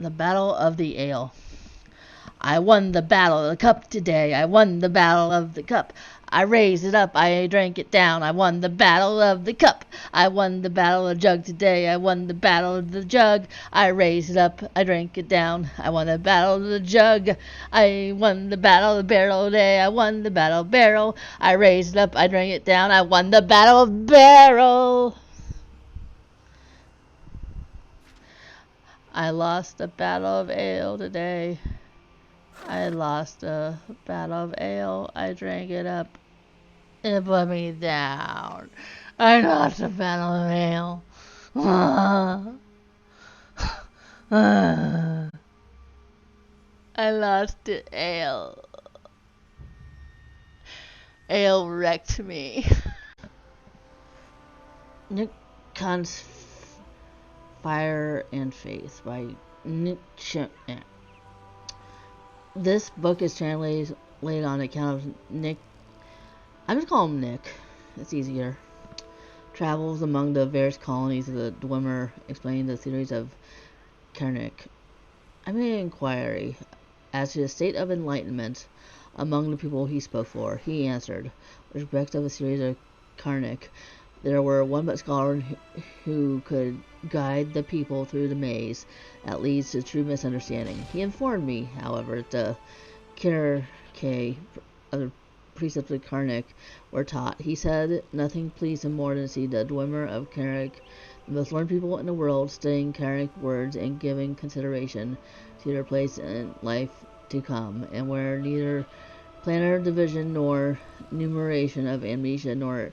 The Battle of the Ale. I won the battle of the cup today. I won the battle of the cup. I raised it up, I drank it down. I won the battle of the cup. I won the battle of the jug today. I won the battle of the jug. I raised it up, I drank it down. I won the battle of the jug. I won the battle of the barrel today. I won the battle of barrel. I raised it up, I drank it down. I won the battle of barrel. I lost the battle of ale today. I lost the battle of ale. I drank it up. It put me down. I lost the battle of ale. I lost the ale. Ale wrecked me. Nick Khan's Fire and Faith by Nick This book is translated on account of Nick. I'm just call him Nick. It's easier. Travels among the various colonies of the Dwemer, explaining the theories of Karnak. I made an inquiry as to the state of enlightenment among the people he spoke for. He answered, with respect to the theories of Karnak, there were one but scholar who could guide the people through the maze that leads to true misunderstanding. He informed me, however, that the Kinnerke of the precepts of Karnak were taught. He said nothing pleased him more than to see the Dwemer of Karnak, the most learned people in the world, studying Karnak words and giving consideration to their place in life to come, and where neither planar division nor numeration of amnesia nor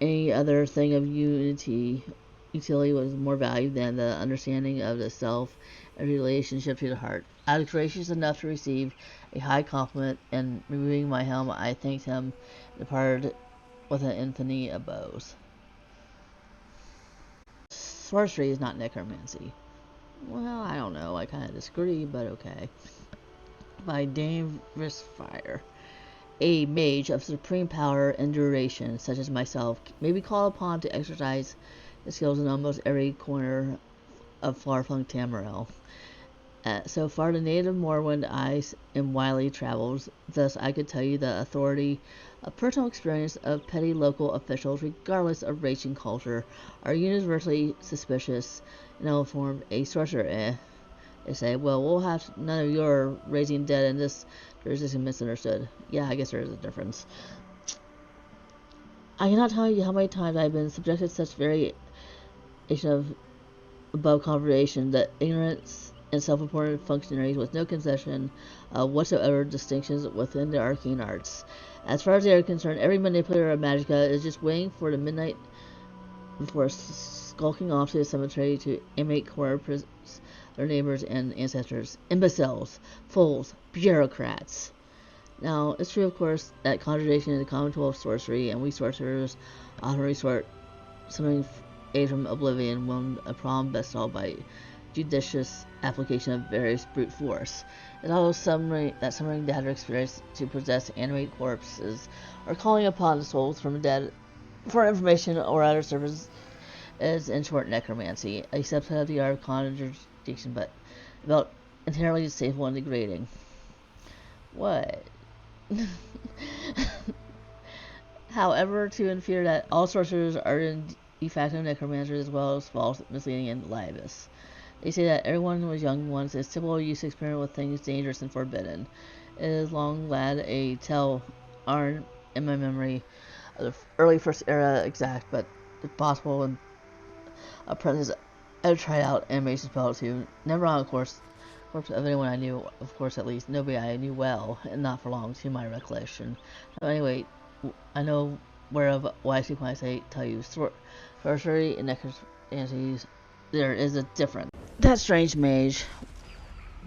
any other thing of utility was more valued than the understanding of the self and relationship to the heart. I was gracious enough to receive a high compliment, and removing my helm, I thanked him and departed with an infinity of bows. Sorcery is not necromancy. Well, I don't know. I kind of disagree, but okay. By Dame Fire. A mage of supreme power and duration, such as myself, may be called upon to exercise his skills in almost every corner of far-flung Tamriel. So far, the native Morrowind eyes and widely travels. Thus, I could tell you the authority of personal experience of petty local officials, regardless of race and culture, are universally suspicious and ill-informed. A sorcerer, they say, well, we'll have none of your raising dead, and this is misunderstood. Yeah, I guess there is a difference. I cannot tell you how many times I've been subjected to such variation of above conversation that ignorance and self-important functionaries with no concession whatsoever distinctions within the arcane arts. As far as they are concerned, every manipulator of magicka is just waiting for the midnight before skulking off to the cemetery to animate corpses their neighbors and ancestors. Imbeciles, fools, bureaucrats. Now, it's true, of course, that conjuration is a common tool of sorcery, and we sorcerers often resort summoning aid from oblivion when a problem best solved by judicious application of various brute force. It's also summoning data experience to possess animate corpses, or calling upon the souls from the dead for information or other services is, in short, necromancy, a subset of the art of conjuration, but about entirely distasteful and degrading. What? However, to infer that all sorcerers are de facto necromancers as well as false, misleading, and libelous. They say that everyone who was young once is typical used to experiment with things dangerous and forbidden. It is long lad a tell aren't in my memory of the early first era exact, but it's possible and apprentice I tried out animation spell too. Never on a corpse of anyone I knew, of course, at least nobody I knew well, and not for long, to my recollection. So anyway, I know whereof what I speak when I say tell you sorcery and necromancies, there is a difference. That strange mage.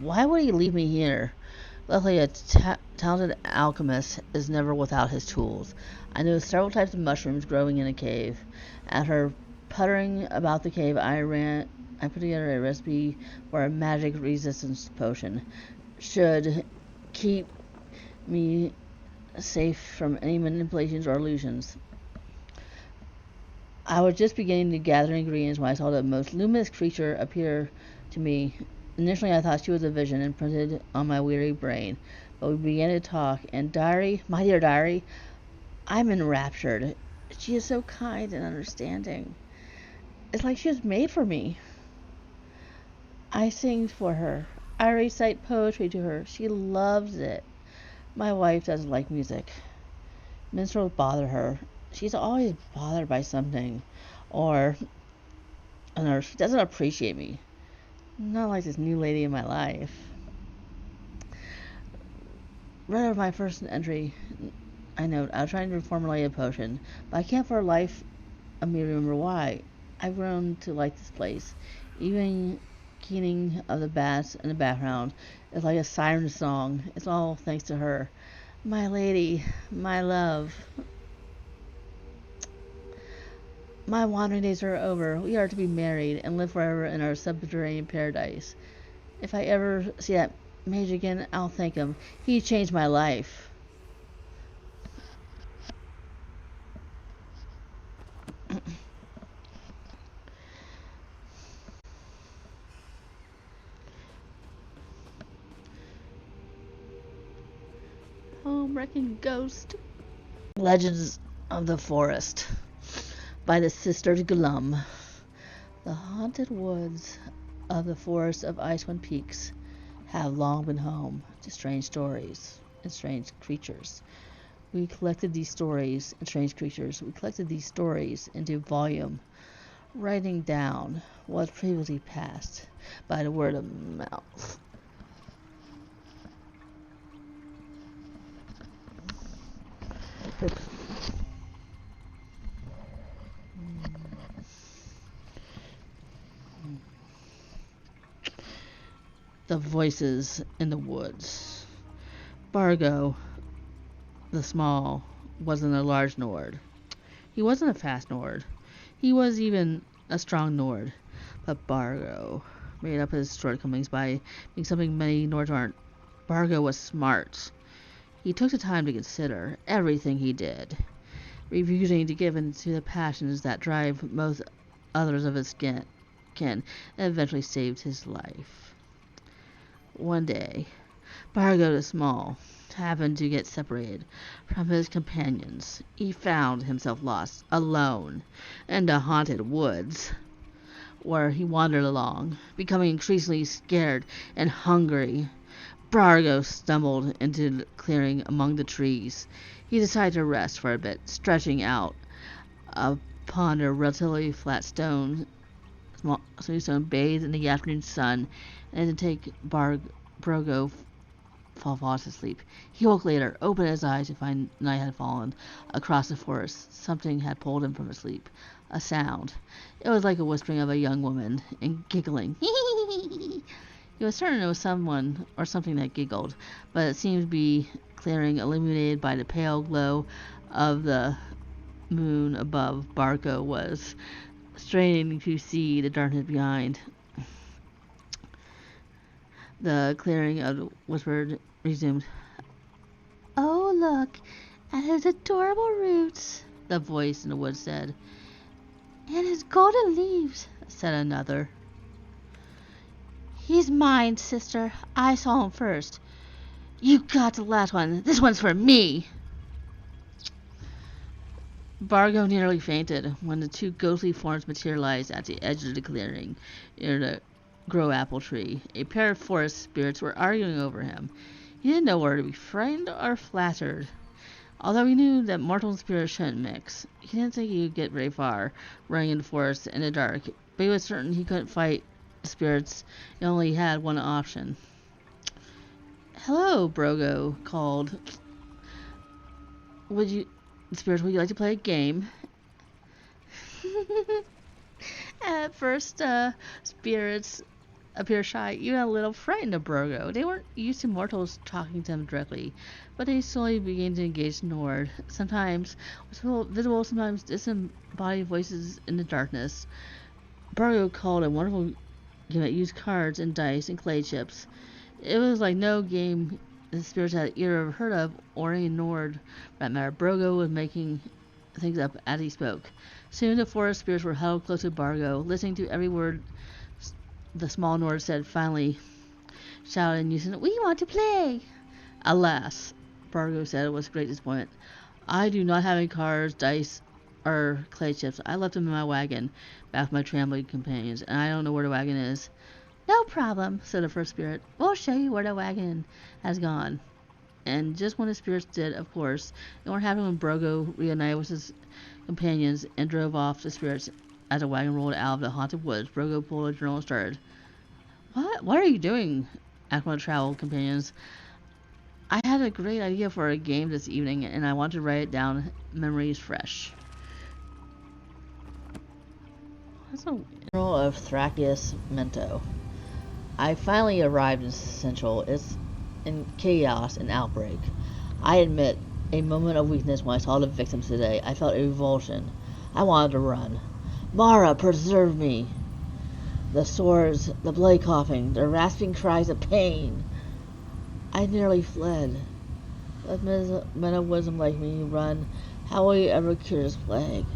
Why would he leave me here? Luckily, a talented alchemist is never without his tools. I know several types of mushrooms growing in a cave. After puttering about the cave, I put together a recipe for a magic resistance potion. Should keep me safe from any manipulations or illusions. I was just beginning to gather ingredients when I saw the most luminous creature appear to me. Initially, I thought she was a vision imprinted on my weary brain, but we began to talk, and Diary, my dear Diary, I'm enraptured. She is so kind and understanding. It's like she was made for me. I sing for her. I recite poetry to her. She loves it. My wife doesn't like music. Minstrels bother her. She's always bothered by something. Or she doesn't appreciate me. Not like this new lady in my life. Right over my first entry, I note, I was trying to formulate a potion, but I can't for life of me remember why. I've grown to like this place. Even keening of the bats in the background is like a siren song. It's all thanks to her. My lady, my love. My wandering days are over. We are to be married and live forever in our subterranean paradise. If I ever see that mage again, I'll thank him. He changed my life. Home-wrecking ghost. Legends of the Forest by the Sisters Glum. The haunted woods of the forest of Icewind Peaks have long been home to strange stories and strange creatures. We collected these stories into a volume, writing down what previously passed by the word of mouth. The voices in the woods. Bargo, the small, wasn't a large Nord. He wasn't a fast Nord. He was even a strong Nord. But Bargo made up his shortcomings by being something many Nords aren't. Bargo was smart. He took the time to consider everything he did, refusing to give in to the passions that drive most others of his kin, and eventually saved his life. One day, Bargo the Small happened to get separated from his companions. He found himself lost, alone, in the haunted woods, where he wandered along, becoming increasingly scared and hungry. Bargo stumbled into the clearing among the trees. He decided to rest for a bit, stretching out upon a relatively flat smooth stone, bathed in the afternoon sun, and to take Bargo fall fast asleep. He woke later, opened his eyes to find night had fallen across the forest. Something had pulled him from his sleep. A sound. It was like a whispering of a young woman, and giggling. He was certain it was someone or something that giggled, but it seemed to be clearing, illuminated by the pale glow of the moon above. Bargo was straining to see the darkness behind. The clearing of the whispered resumed. "Oh, look at his adorable roots," the voice in the woods said. "And his golden leaves," said another. "He's mine, sister. I saw him first." "You got the last one. This one's for me." Bargo nearly fainted when the two ghostly forms materialized at the edge of the clearing near the grow apple tree. A pair of forest spirits were arguing over him. He didn't know whether to be frightened or flattered. Although he knew that mortal and spirits shouldn't mix, he didn't think he could get very far running in the forest in the dark, but he was certain he couldn't fight the spirits. He only had one option. "Hello," Bargo called. Would you like to play a game?" At first, spirits appeared shy, even a little frightened of Bargo. They weren't used to mortals talking to them directly, but they slowly began to engage Nord. Sometimes visible, sometimes disembodied voices in the darkness. Bargo called a wonderful game that used cards and dice and clay chips. It was like no game the spirits had either heard of or any Nord for that matter. Bargo was making things up as he spoke. Soon the forest spirits were huddled close to Bargo, listening to every word the small Nord said. Finally shouted in unison, "We want to play!" "Alas," Bargo said with great disappointment, "I do not have any cards, dice, or clay chips. I left them in my wagon, back with my trambling companions, and I don't know where the wagon is." "No problem," said the first spirit. "We'll show you where the wagon has gone." And just when the spirits did, of course, it won't happen when Brogo reunited with his companions and drove off the spirits as the wagon rolled out of the haunted woods. Brogo pulled a journal and started. What are you doing?" asked one of the travel companions. "I had a great idea for a game this evening, and I want to write it down. Memories fresh." What's a Journal of Thracius Mento. I finally arrived in Central. It's in chaos and outbreak. I admit, a moment of weakness when I saw the victims today. I felt a revulsion. I wanted to run. "Mara, preserve me!" The swords, the bloody coughing, the rasping cries of pain. I nearly fled. Let men of wisdom like me run. How will you ever cure this plague?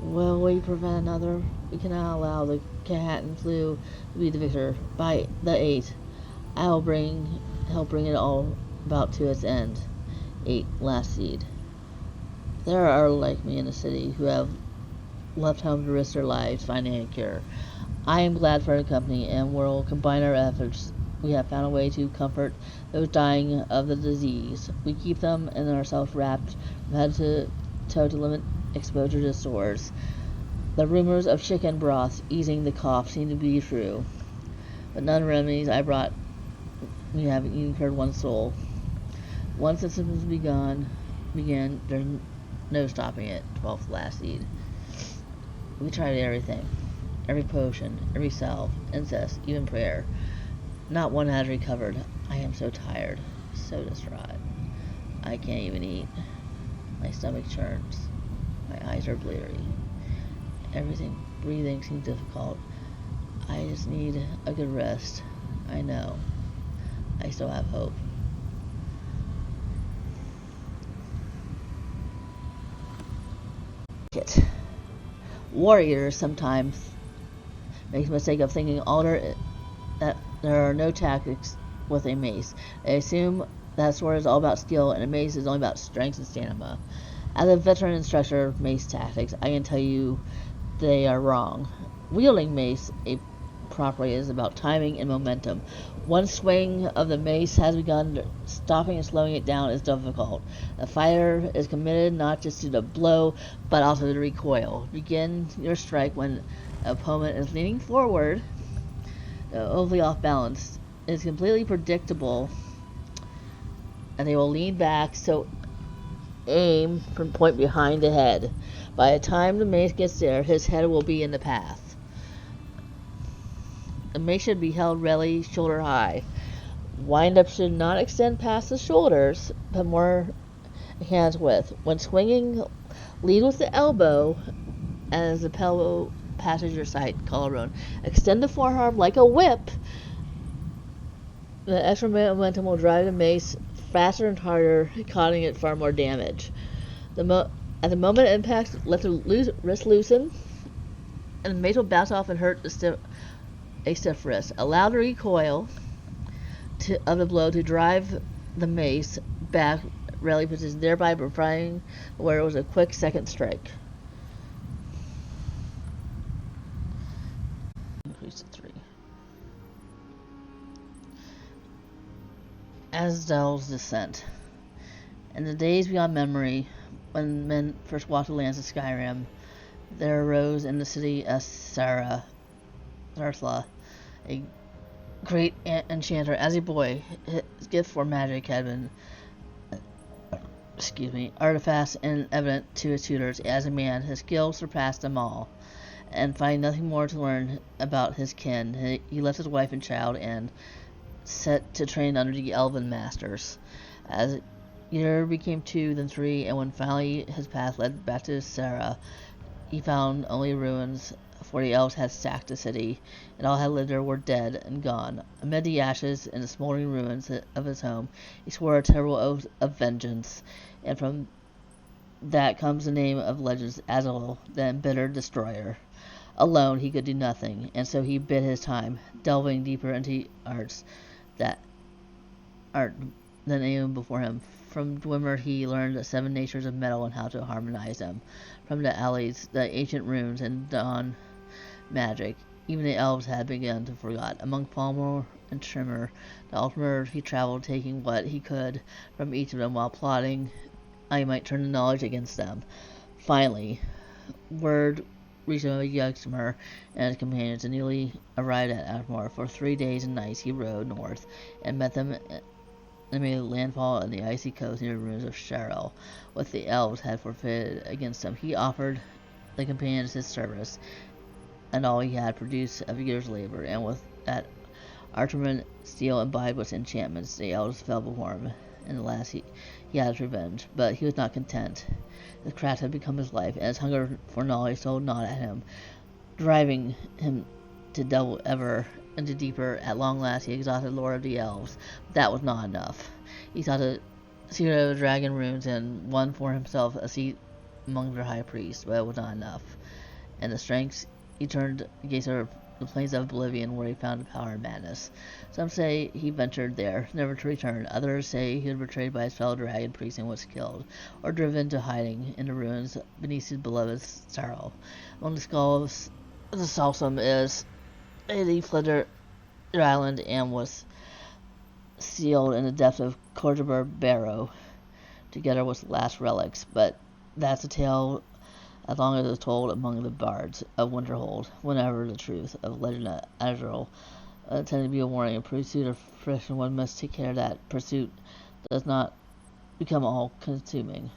Will we prevent another? We cannot allow the cat and flu to be the victor. By the 8th, I will help bring it all about to its end. 8. Last seed. There are like me in the city who have left home to risk their lives finding a cure. I am glad for the company, and we'll combine our efforts. We have found a way to comfort those dying of the disease. We keep them and ourselves wrapped from head to toe to limit exposure to sores. The rumors of chicken broth easing the cough seem to be true, but none of the remedies I brought me have even cured one soul. Once the symptoms began, there's no stopping it. 12th last seed. We tried everything. Every potion, every salve, incest, even prayer. Not one has recovered. I am so tired, so distraught. I can't even eat. My stomach churns. My eyes are bleary. Breathing seems difficult. I just need a good rest. I know. I still have hope. Warriors sometimes make the mistake of thinking that there are no tactics with a mace. They assume that sword is all about skill and a mace is only about strength and stamina. As a veteran instructor of mace tactics, I can tell you they are wrong. Wielding mace properly is about timing and momentum. One swing of the mace has begun. Stopping and slowing it down is difficult. The fighter is committed not just to the blow, but also to the recoil. Begin your strike when the opponent is leaning forward, overly off balance. It is completely predictable, and they will lean back, so aim from point behind the head. By the time the mace gets there, his head will be in the path. The mace should be held readily shoulder high. Wind-up should not extend past the shoulders, but more hands width. When swinging, lead with the elbow as the pillow passes your side collarbone. Extend the forearm like a whip. The extra momentum will drive the mace faster and harder, causing it far more damage. At the moment of impact, let the wrist loosen, and the mace will bounce off and hurt a stiff wrist. Allow the recoil of the blow to drive the mace back rally position, thereby providing where it was a quick second strike. Increase to 3. Asdel's Descent. In the days beyond memory, when men first walked the lands of Skyrim, there arose in the city of Zarthla a great enchanter. As a boy, his gift for magic had been artifacts and evident to his tutors. As a man, his skill surpassed them all, and finding nothing more to learn about his kin, he left his wife and child and set to train under the elven masters. As year became 2, then 3, and when finally his path led back to Sarah, he found only ruins, for the elves had sacked the city, and all had lived there were dead and gone. Amid the ashes and the smoldering ruins of his home, he swore a terrible oath of vengeance, and from that comes the name of legends Azul, the embittered destroyer. Alone he could do nothing, and so he bid his time, delving deeper into arts that art than anyone before him. From Dwemer he learned the 7 natures of metal and how to harmonize them. From the alleys, the ancient runes, and dawn magic. Even the elves had begun to forget. Among Falmer and Trimmer, the Ultimate, he traveled, taking what he could from each of them while plotting how he might turn the knowledge against them. Finally, word reached Yuxmer and his companions, and newly arrived at Atmore. For 3 days and nights he rode north and met them and made landfall on the icy coast near the ruins of Sharel. What the elves had forfeited against him, he offered the companions his service, and all he had produced of years' labor, and with that Arterman steel imbibed with enchantments, the elves fell before him, and at last he had his revenge. But he was not content. His craft had become his life, and his hunger for knowledge told not at him, driving him to delve ever into deeper. At long last he exhausted Lord of the Elves, but that was not enough. He sought the secret of the dragon runes and won for himself a seat among their high priests, but it was not enough. And the strengths he turned against the plains of oblivion, where he found power and madness. Some say he ventured there, never to return. Others say he was betrayed by his fellow dragon priest and was killed, or driven to hiding in the ruins beneath his beloved sorrow. Among the skulls, the Salsum is he fled their island and was sealed in the depths of Cordoba Barrow, together with the last relics. But that's a tale as long as it is told among the bards of Winterhold, whenever the truth of legend of Azrael intended to be a warning. In pursuit of friction, one must take care that pursuit does not become all-consuming.